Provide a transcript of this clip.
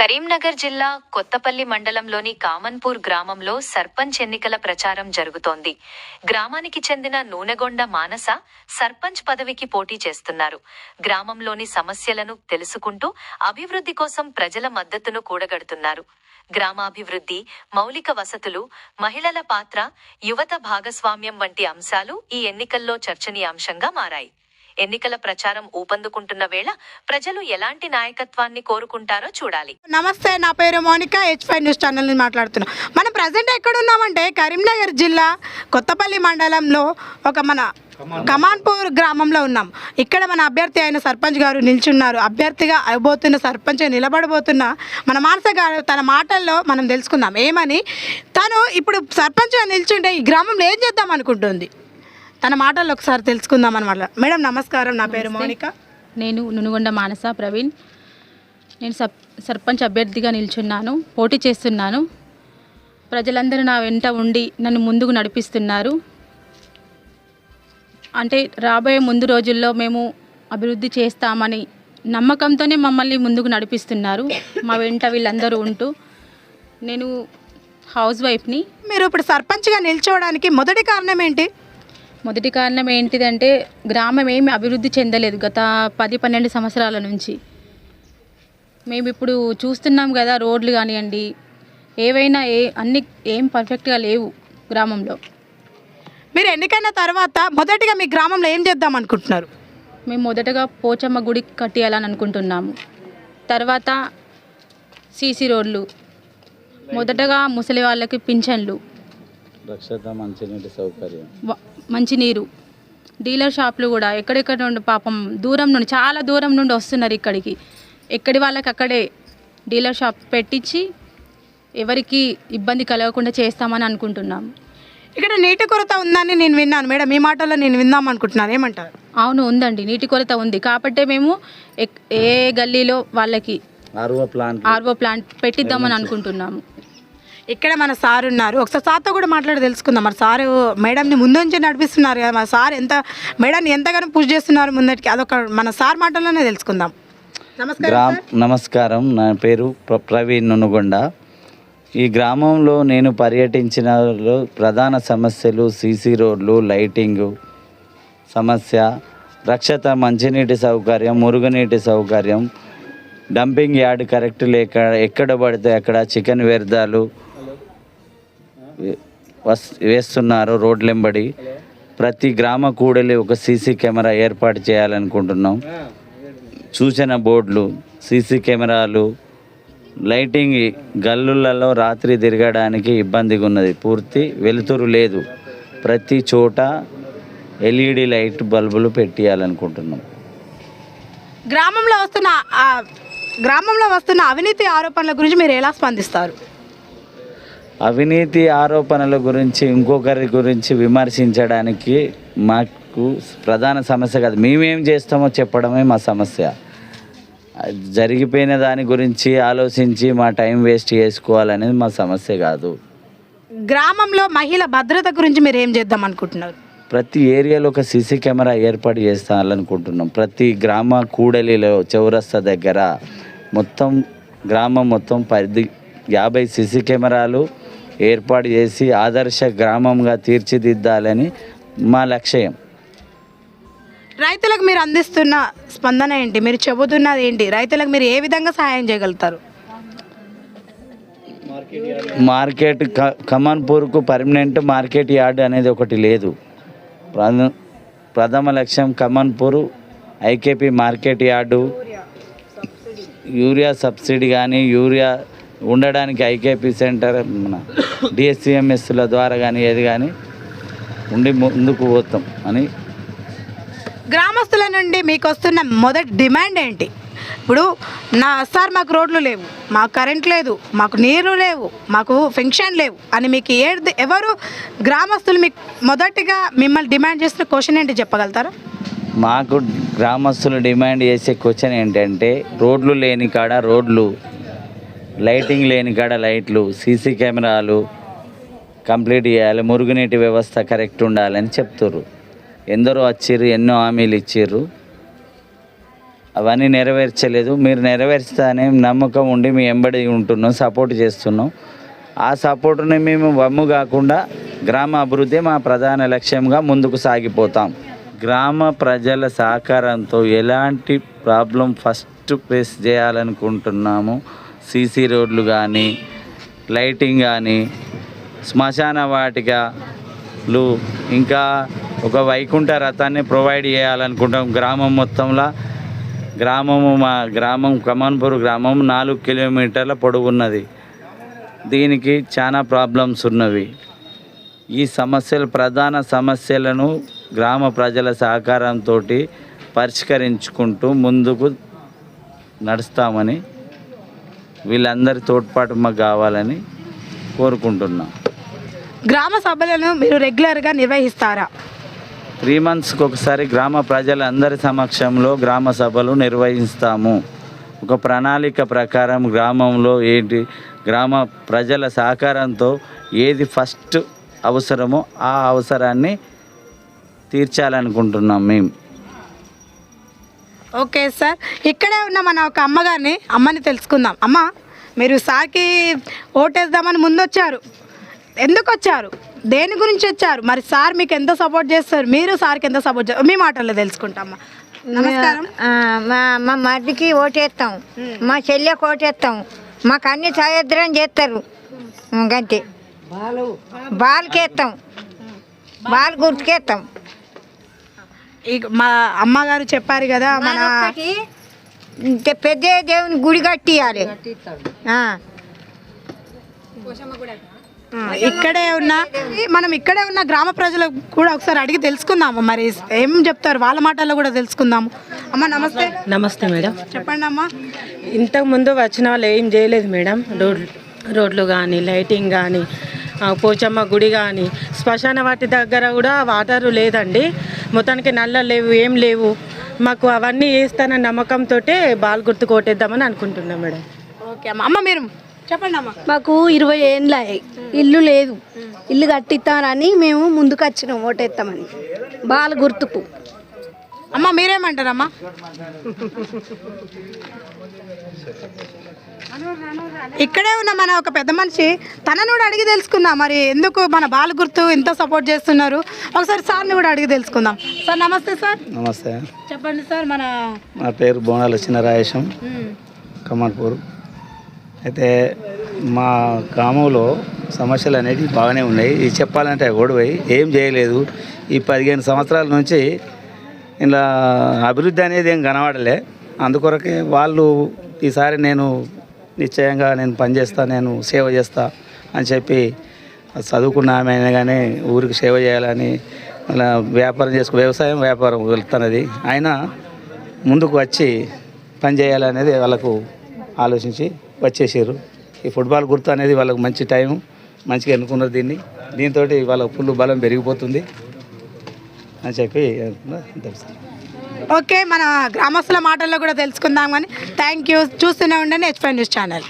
కరీంనగర్ జిల్లా కొత్తపల్లి మండలంలోని కామన్పూర్ గ్రామంలో సర్పంచ్ ఎన్నికల ప్రచారం జరుగుతోంది. గ్రామానికి చెందిన నూనెగొండ మానస సర్పంచ్ పదవికి పోటీ చేస్తున్నారు. గ్రామంలోని సమస్యలను తెలుసుకుంటూ అభివృద్ధి కోసం ప్రజల మద్దతును కూడగడుతున్నారు. గ్రామాభివృద్ధి, మౌలిక వసతులు, మహిళల పాత్ర, యువత భాగస్వామ్యం వంటి అంశాలు ఈ ఎన్నికల్లో చర్చనీయాంశంగా మారాయి. ఎన్నికల ప్రచారం ఊపందుకుంటున్న వేళ ప్రజలు ఎలాంటి నాయకత్వాన్ని కోరుకుంటారో చూడాలి. నమస్తే, నా పేరు మోనిక, H5 న్యూస్ ఛానల్ నుంచి మాట్లాడుతున్నా. మనం ప్రజెంట్ ఎక్కడ ఉన్నామంటే కరీంనగర్ జిల్లా కొత్తపల్లి మండలంలో మన కమాన్పూర్ గ్రామంలో ఉన్నాం. ఇక్కడ మన అభ్యర్థి అయిన సర్పంచ్ గారు నిల్చున్నారు. అభ్యర్థిగా అయిపోతున్న సర్పంచ్ నిలబడబోతున్న మన మానస గారు తన మాటల్లో మనం తెలుసుకుందాం ఏమని. తను ఇప్పుడు సర్పంచ్గా నిల్చుంటే ఈ గ్రామంలో ఏం చేద్దాం అనుకుంటుంది, తన మాటల్లో ఒకసారి తెలుసుకుందాం అనమాట. మేడం నమస్కారం, నా పేరు మోనిక. నేను నునుగొండ మానస ప్రవీణ్. నేను సర్పంచ్ అభ్యర్థిగా నిల్చున్నాను, పోటీ చేస్తున్నాను. ప్రజలందరూ నా వెంట ఉండి నన్ను ముందుకు నడిపిస్తున్నారు. అంటే రాబోయే ముందు రోజుల్లో మేము అభివృద్ధి చేస్తామని నమ్మకంతోనే మమ్మల్ని ముందుకు నడిపిస్తున్నారు. మా వెంట వీళ్ళందరూ ఉంటూ. నేను హౌస్ వైఫ్ని. మీరు ఇప్పుడు సర్పంచ్గా నిల్చోవడానికి మొదటి కారణం ఏంటి? మొదటి కారణం ఏంటిదంటే గ్రామం ఏమి అభివృద్ధి చెందలేదు గత 10-12 సంవత్సరాల నుంచి. మేము ఇప్పుడు చూస్తున్నాం కదా, రోడ్లు కానివ్వండి, ఏవైనా అన్ని ఏం పర్ఫెక్ట్గా లేవు గ్రామంలో. మీరు ఎన్నికైన తర్వాత మొదటిగా మీ గ్రామంలో ఏం చేద్దాం అనుకుంటున్నారు? మేము మొదటగా పోచమ్మ గుడి కట్టియాలని అనుకుంటున్నాము. తర్వాత సీసీ రోడ్లు, మొదటగా ముసలి వాళ్ళకి పింఛన్లు, మంచినీరు, డీలర్ షాపులు కూడా ఎక్కడెక్కడ నుండి పాపం దూరం నుండి, చాలా దూరం నుండి వస్తున్నారు ఇక్కడికి. ఎక్కడి వాళ్ళకి అక్కడే డీలర్ షాప్ పెట్టించి ఎవరికి ఇబ్బంది కలగకుండా చేస్తామని అనుకుంటున్నాము. ఇక్కడ నీటి కొరత ఉందని నేను విన్నాను మేడం, మీ మాటల్లో నేను విందాం అనుకుంటున్నాను, ఏమంటారు? అవును, ఉందండి, నీటి కొరత ఉంది. కాబట్టి మేము ఏ గల్లీలో వాళ్ళకి ఆర్ఓ ప్లాంట్ పెట్టిద్దామని అనుకుంటున్నాము. ఇక్కడ మన సార్ ఉన్నారు, ఒకసారి సార్తో కూడా మాట్లాడి తెలుసుకుందాం. మరి సారు మేడంని ముందు నుంచి నడిపిస్తున్నారు కదా, మన సార్ మేడాన్ని ఎంతగానో పుష్ చేస్తున్నారు ముందటికి, అదొక మన సార్ మాటల్లోనే తెలుసుకుందాం. నమస్కారం, నా పేరు ప్రవీణ్ నునుగొండ. ఈ గ్రామంలో నేను పర్యటించిన ప్రధాన సమస్యలు సీసీ రోడ్లు, లైటింగు సమస్య, రక్షిత మంచినీటి సౌకర్యం, మురుగునీటి సౌకర్యం, డంపింగ్ యార్డ్ కరెక్ట్ లేక ఎక్కడ పడితే అక్కడ చికెన్ వ్యర్థాలు వేస్తున్నారు రోడ్లెంబడి. ప్రతి గ్రామ కూడలి ఒక సీసీ కెమెరా ఏర్పాటు చేయాలనుకుంటున్నాం. సూచన బోర్డులు, సీసీ కెమెరాలు, లైటింగ్, గల్లులలో రాత్రి తిరగడానికి ఇబ్బందిగా ఉన్నది, పూర్తి వెలుతురు లేదు. ప్రతి చోట LED లైట్ బల్బులు పెట్టియాలనుకుంటున్నాం. గ్రామంలో వస్తున్న అవినీతి ఆరోపణల గురించి మీరు ఎలా స్పందిస్తారు? అవినీతి ఆరోపణల గురించి ఇంకొకరి గురించి విమర్శించడానికి మాకు ప్రధాన సమస్య కాదు. మేమేం చేస్తామో చెప్పడమే మా సమస్య. జరిగిపోయిన దాని గురించి ఆలోచించి మా టైం వేస్ట్ చేసుకోవాలనేది మా సమస్య కాదు. గ్రామంలో మహిళల భద్రత గురించి మీరు ఏం చేద్దాం అనుకుంటున్నారు? ప్రతి ఏరియాలో ఒక సీసీ కెమెరా ఏర్పాటు చేస్తాలనుకుంటున్నాం. ప్రతి గ్రామ కూడలిలో చౌరస్తా దగ్గర మొత్తం గ్రామం మొత్తం 50 సీసీ కెమెరాలు ఏర్పాటు చేసి ఆదర్శ గ్రామంగా తీర్చిదిద్దాలని మా లక్ష్యం. రైతులకు మీరు అందిస్తున్న స్పందన ఏంటి? మీరు చెబుతున్నది ఏంటి? రైతులకు మీరు ఏ విధంగా సహాయం చేయగలుగుతారు? మార్కెట్ కమాన్పూర్కు పర్మనెంట్ మార్కెట్ యార్డ్ అనేది ఒకటి లేదు. ప్రథమ లక్ష్యం Kamanpur IKP market yard, urea subsidy కానీ, యూరియా ఉండడానికి ఐకేపీ సెంటర్, మన DSCMSల ద్వారా కానీ ఏది కానీ ఉండి ముందుకు పోతాం అని. గ్రామస్తుల నుండి మీకు వస్తున్న మొదటి డిమాండ్ ఏంటి? ఇప్పుడు సార్ మాకు రోడ్లు లేవు, మాకు కరెంట్ లేదు, మాకు నీరు లేవు, మాకు పెన్షన్ లేవు అని మీకు ఎవరు గ్రామస్తులు మీకు మొదటిగా మిమ్మల్ని డిమాండ్ చేస్తున్న క్వశ్చన్ ఏంటి చెప్పగలుగుతారా? మాకు గ్రామస్తులు డిమాండ్ చేసే క్వశ్చన్ ఏంటంటే రోడ్లు లేని కాడ రోడ్లు, లైటింగ్ లేని కాడ లైట్లు, సీసీ కెమెరాలు కంప్లీట్ చేయాలి, మురుగునీటి వ్యవస్థ కరెక్ట్ ఉండాలని చెప్తుర్రు. ఎందరో వచ్చిర్రు, ఎన్నో హామీలు ఇచ్చిర్రు, అవన్నీ నెరవేర్చలేదు. మీరు నెరవేర్స్తానే నమ్మకం ఉండి మీ ఎంబడి ఉంటున్నాం, సపోర్ట్ చేస్తున్నాం. ఆ సపోర్టుని మేము వమ్ము కాకుండా గ్రామ అభివృద్ధి మా ప్రధాన లక్ష్యంగా ముందుకు సాగిపోతాం. గ్రామ ప్రజల సహకారంతో ఎలాంటి ప్రాబ్లం ఫస్ట్ ఫేస్ చేయాలనుకుంటున్నాము. సీసీ రోడ్లు కానీ, లైటింగ్ కానీ, శ్మశాన వాటికలు, ఇంకా ఒక వైకుంఠ రథాన్ని ప్రొవైడ్ చేయాలనుకుంటాం. గ్రామం మొత్తంలో మా గ్రామం కమాన్పూర్ గ్రామం 4 కిలోమీటర్ల పొడవున్నది. దీనికి చాలా ప్రాబ్లమ్స్ ఉన్నవి. ఈ ప్రధాన సమస్యలను గ్రామ ప్రజల సహకారంతో పరిష్కరించుకుంటూ ముందుకు నడుస్తామని, వీళ్ళందరి తోడ్పాటు మాకు కావాలని కోరుకుంటున్నాం. గ్రామ సభలను మీరు రెగ్యులర్గా నిర్వహిస్తారా? 3 monthsకి ఒకసారి గ్రామ ప్రజలందరి సమక్షంలో గ్రామ సభలు నిర్వహిస్తాము. ఒక ప్రణాళిక ప్రకారం గ్రామంలో గ్రామ ప్రజల సహకారంతో ఏది ఫస్ట్ అవసరమో ఆ అవసరాన్ని తీర్చాలనుకుంటున్నాం మేము. ఓకే సార్, ఇక్కడే ఉన్న మన ఒక అమ్మని తెలుసుకుందాం. అమ్మ, మీరు సార్కి ఓటేద్దామని ముందు వచ్చారు, ఎందుకు వచ్చారు, దేని గురించి వచ్చారు, మరి సార్ మీకు ఎంత సపోర్ట్ చేస్తారు, మీరు సార్కి ఎంత సపోర్ట్ చేస్తారు, మీ మాటల్లో తెలుసుకుంటాం. నమస్కారం. మా మరిదికి ఓటేస్తాం, మా చెల్లెకి ఓటేస్తాం, మాకు అన్ని సాయద్రం చేస్తారు. గంతే, బాల్కేస్తాం, బాల్ గుర్తుకేస్తాం. మా అమ్మగారు చెప్పారు కదా, మన పెద్ద దేవుని గుడి కట్టియాలి. మనం ఇక్కడే ఉన్న గ్రామ ప్రజలకు కూడా ఒకసారి అడిగి తెలుసుకుందాము, మరి ఏం చెప్తారు వాళ్ళ మాటల్లో కూడా తెలుసుకుందాము. అమ్మ నమస్తే. నమస్తే మేడం. చెప్పండి అమ్మ. ఇంతకుముందు వచ్చిన వాళ్ళు ఏం చేయలేదు మేడం. రోడ్లు కానీ, లైటింగ్ కానీ, పోచమ్మ గుడి కానీ, శ్మశాన వాటి దగ్గర కూడా వాటర్ లేదండి. మొత్తానికి నల్ల లేవు, ఏం లేవు. మాకు అవన్నీ వేస్తానన్న నమ్మకంతో బాల్ గుర్తు కొట్టేద్దామని అనుకుంటున్నాం మేడం. ఓకే అమ్మ. అమ్మ మీరు చెప్పండి అమ్మ. మాకు 20 ఏళ్ళ ఇల్లు లేదు, ఇల్లు కట్టిస్తారని మేము ముందుకు వచ్చినాం ఓటేస్తామని బాల గుర్తుకు. అమ్మ మీరేమంటారమ్మా? ఇక్కడే ఉన్న మన ఒక పెద్ద మనిషి, తనను కూడా అడిగి తెలుసుకుందాం, మరి ఎందుకు మన బాల గుర్తు ఎంత సపోర్ట్ చేస్తున్నారు. ఒకసారి సార్ని కూడా అడిగి తెలుసుకుందాం. సార్ నమస్తే. సార్ నమస్తే. చెప్పండి సార్. నా పేరు బోనాల చిన్నరాయేశం, కమాన్పూర్. అయితే మా గ్రామంలో సమస్యలు అనేవి బాగానే ఉన్నాయి. ఇది చెప్పాలంటే గొడవై ఏం చేయలేదు. ఈ 15 సంవత్సరాల నుంచి ఇలా అభివృద్ధి అనేది ఏం కనబడలే. అందుకొరకే వాళ్ళు ఈసారి నేను నిశ్చయంగా నేను పనిచేస్తా, నేను సేవ చేస్తా అని చెప్పి, చదువుకున్న ఆమె అయినా కానీ ఊరికి సేవ చేయాలని, అలా వ్యవసాయం వ్యాపారం వెళ్తున్నది, అయినా ముందుకు వచ్చి పని చేయాలనేది వాళ్ళకు ఆలోచించి వచ్చేసారు. ఈ ఫుట్బాల్ గుర్తు అనేది వాళ్ళకు మంచి టైం, మంచిగా ఎన్నుకున్నారు దీంతో వాళ్ళకు ఫుల్ బలం పెరిగిపోతుంది అని చెప్పి తెలుసు. ఓకే, మన గ్రామస్తుల మాటల్లో కూడా తెలుసుకుందాం. కానీ థ్యాంక్ యూ. చూస్తూనే ఉండండి H5 న్యూస్ ఛానల్.